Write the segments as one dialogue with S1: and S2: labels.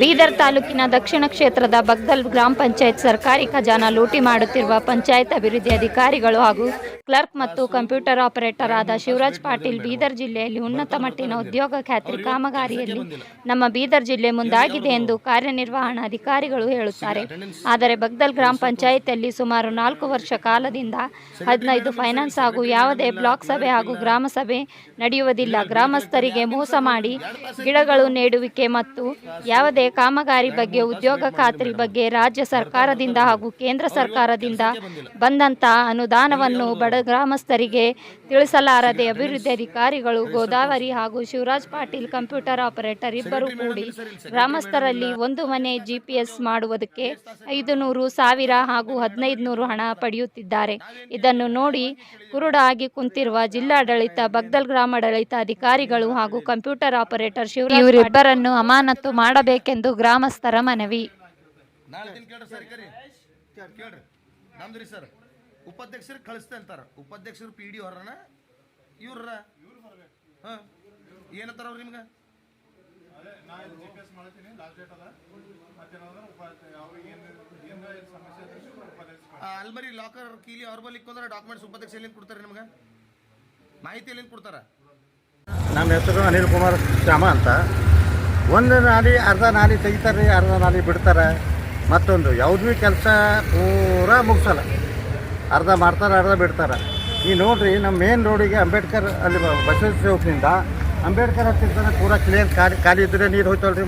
S1: ಬೀದರ್ ತಾಲೂಕಿನ ದಕ್ಷಿಣ ಕ್ಷೇತ್ರದ ಬಗ್ದಲ್ ಗ್ರಾಮ ಪಂಚಾಯತ್ ಸರ್ಕಾರಿ ಖಜಾನ ಲೂಟಿ ಮಾಡುತ್ತಿರುವ ಪಂಚಾಯತ್ ಅಭಿವೃದ್ಧಿ ಅಧಿಕಾರಿಗಳು ಹಾಗೂ ಕ್ಲರ್ಕ್ ಮತ್ತು ಕಂಪ್ಯೂಟರ್ ಆಪರೇಟರ್ ಆದ ಶಿವರಾಜ್ ಪಾಟೀಲ್ ಬೀದರ್ ಜಿಲ್ಲೆಯಲ್ಲಿ ಉನ್ನತ ಮಟ್ಟಿನ ಉದ್ಯೋಗ ಖಾತ್ರಿ ಕಾಮಗಾರಿಯಲ್ಲಿ ನಮ್ಮ ಬೀದರ್ ಜಿಲ್ಲೆ ಮುಂದಾಗಿದೆ ಎಂದು ಕಾರ್ಯನಿರ್ವಹಣಾ ಅಧಿಕಾರಿಗಳು ಹೇಳುತ್ತಾರೆ. ಆದರೆ ಬಗ್ದಲ್ ಗ್ರಾಮ ಪಂಚಾಯತಿಯಲ್ಲಿ ಸುಮಾರು 4 ವರ್ಷ ಕಾಲದಿಂದ 15 ಫೈನಾನ್ಸ್ ಹಾಗೂ ಯಾವುದೇ ಬ್ಲಾಕ್ ಸಭೆ ಹಾಗೂ ಗ್ರಾಮ ಸಭೆ ನಡೆಯುವುದಿಲ್ಲ. ಗ್ರಾಮಸ್ಥರಿಗೆ ಮೋಸ ಮಾಡಿ ಗಿಡಗಳು ನೆಡುವಿಕೆ ಮತ್ತು ಯಾವುದೇ ಕಾಮಗಾರಿ ಬಗ್ಗೆ ಉದ್ಯೋಗ ಖಾತ್ರಿ ಬಗ್ಗೆ ರಾಜ್ಯ ಸರ್ಕಾರದಿಂದ ಹಾಗೂ ಕೇಂದ್ರ ಸರ್ಕಾರದಿಂದ ಬಂದಂತಹ ಅನುದಾನವನ್ನು ಬಡ ಗ್ರಾಮಸ್ಥರಿಗೆ ತಿಳಿಸಲಾರದೆ ಅಭಿವೃದ್ಧಿ ಅಧಿಕಾರಿಗಳು ಗೋದಾವರಿ ಹಾಗೂ ಶಿವರಾಜ್ ಪಾಟೀಲ್ ಕಂಪ್ಯೂಟರ್ ಆಪರೇಟರ್ ಇಬ್ಬರು ಕೂಡಿ ಗ್ರಾಮಸ್ಥರಲ್ಲಿ ಒಂದು ಮನೆ GPS ಮಾಡುವುದಕ್ಕೆ 500, 1000 ಹಾಗೂ 1500 ಹಣ ಪಡೆಯುತ್ತಿದ್ದಾರೆ. ಇದನ್ನು ನೋಡಿ ಕುರುಡಾಗಿ ಕುಂತಿರುವ ಜಿಲ್ಲಾಡಳಿತ, ಬಗ್ದಲ್ ಗ್ರಾಮಾಡಳಿತ ಅಧಿಕಾರಿಗಳು ಹಾಗೂ ಕಂಪ್ಯೂಟರ್ ಆಪರೇಟರ್ ಶಿವರಾಜ್ ಇವರಿಬ್ಬರನ್ನು ಅಮಾನತು ಮಾಡಬೇಕೆಂದು ಗ್ರಾಮಸ್ಥರ ಮನವಿ.
S2: ಉಪಾಧ್ಯಕ್ಷರಿಗೆ ಕಳಿಸ್ತಾ ಅಂತಾರ. ಉಪಾಧ್ಯಕ್ಷರು PD ಹೊರನ ಇವ್ರ ಏನಂತಾರ ಅವ್ರು ನಿಮ್ಗೆ ಅಲ್ಮರಿ ಲಾಕರ್ ಕೀಲಿ ಅವ್ರ ಬಳಿ ಇಕ್ಕೊಂಡ್ರೆ ಡಾಕ್ಯುಮೆಂಟ್ಸ್ ಉಪಾಧ್ಯಕ್ಷ ಎಲ್ಲಿಂದ ಕೊಡ್ತಾರೆ? ನಿಮ್ಗೆ ಮಾಹಿತಿ ಎಲ್ಲಿಂದ ಕೊಡ್ತಾರ?
S3: ನಮ್ಮ ಹೆಸರು ಅನಿಲ್ ಕುಮಾರ್ ಶ್ಯಾಮ ಅಂತ. ಒಂದು ನಾಲಿ ಅರ್ಧ ನಾಲಿ ತೆಗಿತಾರೆ, ಅರ್ಧ ನಾಲಿ ಬಿಡ್ತಾರೆ. ಮತ್ತೊಂದು ಯಾವ್ದು ಭೀ ಕೆಲಸ ಪೂರಾ ಮುಗಿಸಲ್ಲ, ಅರ್ಧ ಮಾಡ್ತಾರೆ, ಅರ್ಧ ಬಿಡ್ತಾರೆ. ಈ ನೋಡ್ರಿ ನಮ್ಮ ಮೇನ್ ರೋಡಿಗೆ ಅಂಬೇಡ್ಕರ್ ಅಲ್ಲಿ ಬಸವೇಶ್ವರ ಚೌಕ್ನಿಂದ ಅಂಬೇಡ್ಕರ್ ಹತ್ತಿರ್ತಾನೆ ಪೂರಾ ಕ್ಲಿಯರ್ ಖಾಲಿ ಇದ್ದರೆ ನೀರು ಹೋಯ್ತವಲ್ರಿ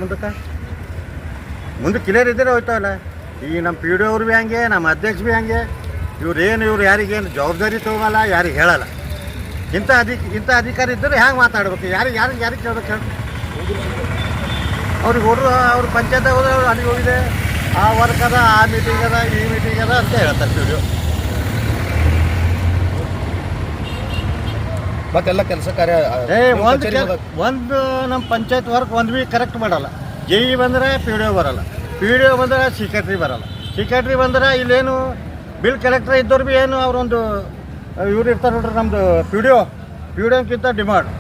S3: ಮುಂದೆ ಕ್ಲಿಯರ್ ಇದ್ದರೆ ಹೋಯ್ತವಲ್ಲ. ಈ ನಮ್ಮ PDO ಅವ್ರು ಭೀ ಹಂಗೆ, ನಮ್ಮ ಅಧ್ಯಕ್ಷ ಭೀ ಹಂಗೆ. ಇವ್ರು ಯಾರಿಗೇನು ಜವಾಬ್ದಾರಿ ತೊಗೊಳಲ್ಲ, ಯಾರಿಗೆ ಹೇಳಲ್ಲ. ಇಂಥ ಅಧಿಕಾರಿ ಇದ್ದರೆ ಹ್ಯಾಂಗೆ ಮಾತಾಡ್ಬೇಕು? ಯಾರಿಗೆ ಕೇಳ್ಬೇಕು ಹೇಳಿ? ಅವ್ರಿಗೆ ಅವ್ರು ಪಂಚಾಯತ್ ಹೋದ್ರೆ ಅವ್ರು ಅಲ್ಲಿಗೆ ಹೋಗಿದೆ, ಆ ವರ್ಕ್ ಅದ, ಆ ಮೀಟಿಂಗ್ ಅದ, ಈ ಮೀಟಿಂಗ್ ಅದ ಅಂತ ಹೇಳ್ತಾರೆ PDO.
S2: ಮತ್ತೆಲ್ಲ ಕೆಲಸ ಕಾರ್ಯ
S3: ಒಂದು ನಮ್ಮ ಪಂಚಾಯತ್ ವರ್ಕ್ ಒಂದು ಭೀ ಕರೆಕ್ಟ್ ಮಾಡಲ್ಲ. JE ಬಂದರೆ PDO ಬರಲ್ಲ, PDO ಬಂದರೆ ಸೆಕ್ರೆಟ್ರಿ ಬರಲ್ಲ, ಸೆಕ್ರೆಟ್ರಿ ಬಂದರೆ ಇಲ್ಲೇನು ಬಿಲ್ ಕಲೆಕ್ಟರ್ ಇದ್ದವ್ರು ಭೀ ಏನು ಅವ್ರೊಂದು ಇವ್ರು ಇರ್ತಾರೆ ನೋಡ್ರಿ. ನಮ್ಮದು PDOಕ್ಕಿಂತ ಡಿಮಾಂಡ್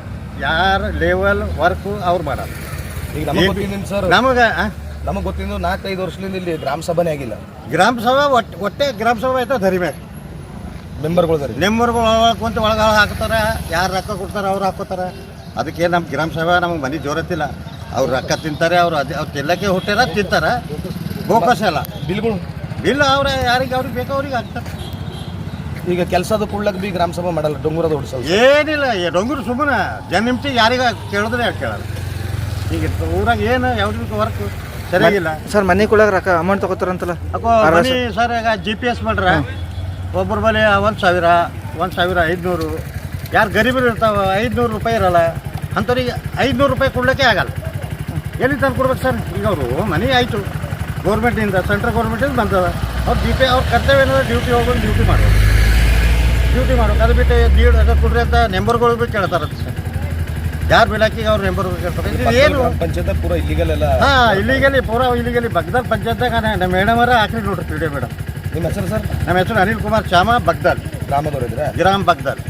S3: ಯಾರು ಲೆವೆಲ್ ವರ್ಕು ಅವ್ರು ಮಾಡಲ್ಲ.
S2: ಈಗ ನಮಗೆ ಗೊತ್ತಿದ್ದು 4-5 ವರ್ಷದಿಂದ ಇಲ್ಲಿ ಗ್ರಾಮ ಸಭೆನೇ ಆಗಿಲ್ಲ.
S3: ಗ್ರಾಮ ಸಭೆ ಒಟ್ಟೆ ಗ್ರಾಮ ಸಭೆ ಆಯ್ತಾ ಧರಿಮ್ಯಾಗ ಮೆಂಬರ್ಗಳು ಕುಂತು ಒಳಗೆ ಹಾಕ್ತಾರೆ. ಯಾರು ರೊಕ್ಕ ಕೊಡ್ತಾರೆ ಅವ್ರು ಹಾಕೋತಾರೆ. ಅದಕ್ಕೆ ನಮ್ಮ ಗ್ರಾಮ ಸಭೆ ನಮಗೆ ಮನೆ ಜೋರತ್ತಿಲ್ಲ. ಅವ್ರು ರೊಕ್ಕ ತಿಂತಾರೆ, ಅವ್ರು ತಿನ್ನಕ್ಕೆ ಹುಟ್ಟಾರ ತಿಂತಾರೆ, ಬೋಕಸ್ ಎಲ್ಲ ಬಿಲ್ ಅವ್ರೆ ಯಾರಿಗೆ ಅವ್ರಿಗೆ ಬೇಕೋ ಅವ್ರಿಗೆ ಹಾಕ್ತಾರೆ.
S2: ಈಗ ಕೆಲಸದ ಕುಳ್ಳಕ್ಕೆ ಭೀ ಗ್ರಾಮ ಸಭೆ ಮಾಡಲ್ಲ, ಡೊಂಗುರದ ಹೊಡ್ಸೋದು
S3: ಏನಿಲ್ಲ. ಡೊಂಗುರು ಸುಮ್ಮನೆ ಜನಿಮ್ತಿ ಯಾರಿಗೆ ಕೇಳಿದ್ರೆ ಕೇಳಲ್ಲ. ಈಗ ಊರಾಗ ಏನು ಯಾವ್ದು ವರ್ಕ್ ಸರಿಯಾಗಿಲ್ಲ
S4: ಸರ್. ಮನೆ ಕೊಡಾಗ ರೊಕ್ಕ ಅಮೌಂಟ್ ತಗೋತಾರಂತಲ್ಲ
S3: ಮನೆ ಸರ್. ಈಗ GPS ಮಾಡ್ರೆ ಒಬ್ಬರ ಬಳಿ 1,000, 1,500. ಯಾರು ಗರೀಬರು ಇರ್ತಾವೆ 500 ರೂಪಾಯಿ ಇರಲ್ಲ. ಅಂಥವ್ರಿಗೆ 500 ರೂಪಾಯಿ ಕೊಡ್ಲಿಕ್ಕೆ ಆಗಲ್ಲ. ಎಲ್ಲಿ ತಂದು ಕೊಡ್ಬೇಕು ಸರ್? ಈಗ ಅವರು ಮನೆ ಆಯಿತು ಗೌರ್ಮೆಂಟಿಂದ, ಸೆಂಟ್ರಲ್ ಗೌರ್ಮೆಂಟಿಂದ ಬಂದದ. ಅವ್ರು ಅವ್ರ ಕರ್ತವ್ಯ ಏನಂದ್ರೆ ಡ್ಯೂಟಿ ಹೋಗೋದು, ಡ್ಯೂಟಿ ಮಾಡೋದು. ಅದು ಬಿಟ್ಟು ದೀಡ್ ಅದ ಕೊಡ್ರಿ ಅಂತ ನೆಂಬರ್ಗಳು ಭೀ ಕೇಳ್ತಾರೆ. ಯಾರು ಬಿಲಾಕಿಗೆ ಅವ್ರು ನೆಂಬರ್ಗಳು ಕೇಳ್ತಾರೆ. ಏನು
S2: ಪಂಚಾಯತ್ ಪೂರಾ ಇಲ್ಲಿಗಲ್ ಎಲ್ಲ
S3: ಪೂರಾ ಇಲ್ಲಿಗಲಿ ಬಗ್ದಲ್ ಪಂಚಾಯತ್ದಾಗ ನಮ್ಮ ಮೇಡಮ್ ಅವರ ಹಾಕ್ರಿ ನೋಡ್ರಿ PDO ಮೇಡಮ್.
S2: ನಿಮ್ಮ ಹೆಸರು ಸರ್?
S3: ನಮ್ಮ ಹೆಸರು ಅನಿಲ್ ಕುಮಾರ್ ಶ್ಯಾಮ, ಬಗ್ದಲ್
S2: ಗ್ರಾಮದವ್ರು ಇದ್ರೆ
S3: ಗ್ರಾಮ ಬಗ್ದಲ್.